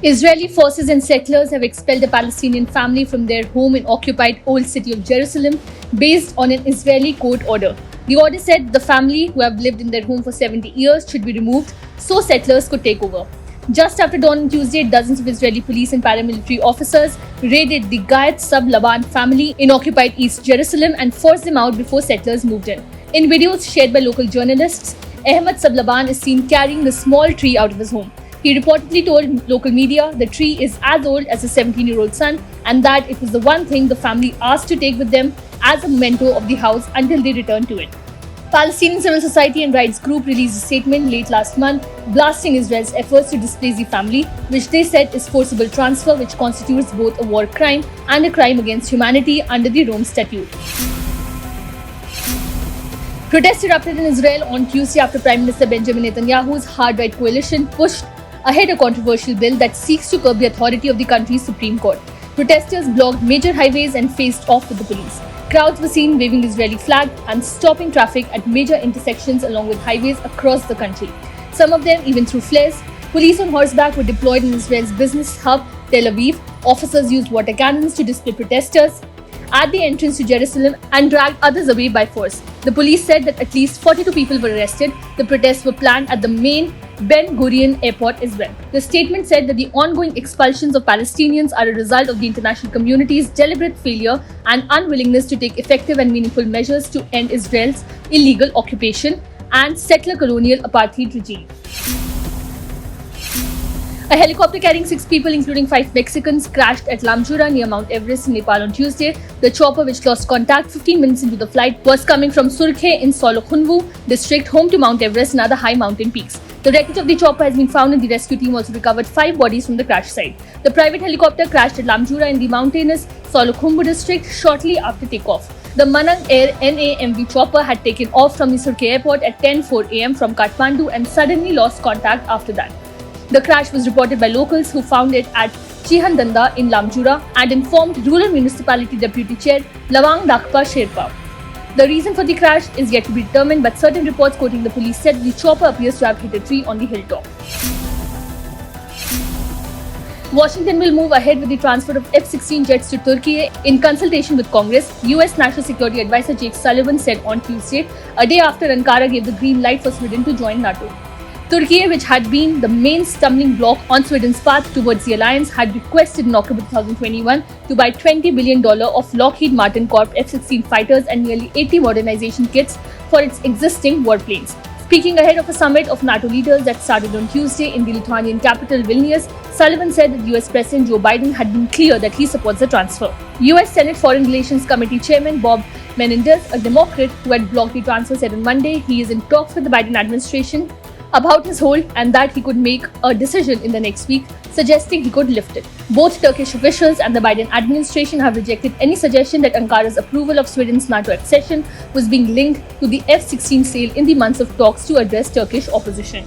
Israeli forces and settlers have expelled a Palestinian family from their home in occupied Old City of Jerusalem based on an Israeli court order. The order said the family, who have lived in their home for 70 years, should be removed so settlers could take over. Just after dawn on Tuesday, dozens of Israeli police and paramilitary officers raided the Gayat Sab Laban family in occupied East Jerusalem and forced them out before settlers moved in. In videos shared by local journalists, Ahmed Sab Laban is seen carrying the small tree out of his home. He reportedly told local media the tree is as old as his 17-year-old son and that it was the one thing the family asked to take with them as a memento of the house until they returned to it. Palestinian civil society and rights group released a statement late last month blasting Israel's efforts to displace the family, which they said is forcible transfer which constitutes both a war crime and a crime against humanity under the Rome Statute. Protests erupted in Israel on Tuesday after Prime Minister Benjamin Netanyahu's hard-right coalition pushed ahead a controversial bill that seeks to curb the authority of the country's Supreme Court. Protesters blocked major highways and faced off with the police. Crowds were seen waving the Israeli flag and stopping traffic at major intersections along with highways across the country. Some of them even threw flares. Police on horseback were deployed in Israel's business hub, Tel Aviv. Officers used water cannons to display protesters at the entrance to Jerusalem and dragged others away by force. The police said that at least 42 people were arrested. The protests were planned at the main Ben Gurion Airport as well. The statement said that the ongoing expulsions of Palestinians are a result of the international community's deliberate failure and unwillingness to take effective and meaningful measures to end Israel's illegal occupation and settler colonial apartheid regime. A helicopter carrying 6 people, including 5 Mexicans, crashed at Lamjura near Mount Everest in Nepal on Tuesday. The chopper, which lost contact 15 minutes into the flight, was coming from Surkhe in Solokhunvu district, home to Mount Everest and other high mountain peaks. The wreckage of the chopper has been found and the rescue team also recovered 5 bodies from the crash site. The private helicopter crashed at Lamjura in the mountainous Solokhunvu district shortly after takeoff. The Manang Air NAMV chopper had taken off from the Surkhe airport at 10:04 am from Kathmandu and suddenly lost contact after that. The crash was reported by locals who found it at Chihandanda in Lamjura and informed Rural Municipality Deputy Chair Lawang Dakpa Sherpa. The reason for the crash is yet to be determined, but certain reports quoting the police said the chopper appears to have hit a tree on the hilltop. Washington will move ahead with the transfer of F-16 jets to Turkey in consultation with Congress, US National Security Advisor Jake Sullivan said on Tuesday, a day after Ankara gave the green light for Sweden to join NATO. Turkey, which had been the main stumbling block on Sweden's path towards the alliance, had requested in October 2021 to buy $20 billion of Lockheed Martin Corp F-16 fighters and nearly 80 modernization kits for its existing warplanes. Speaking ahead of a summit of NATO leaders that started on Tuesday in the Lithuanian capital Vilnius, Sullivan said that US President Joe Biden had been clear that he supports the transfer. US Senate Foreign Relations Committee Chairman Bob Menendez, a Democrat who had blocked the transfer, said on Monday he is in talks with the Biden administration about his hold and that he could make a decision in the next week, suggesting he could lift it. Both Turkish officials and the Biden administration have rejected any suggestion that Ankara's approval of Sweden's NATO accession was being linked to the F-16 sale in the months of talks to address Turkish opposition.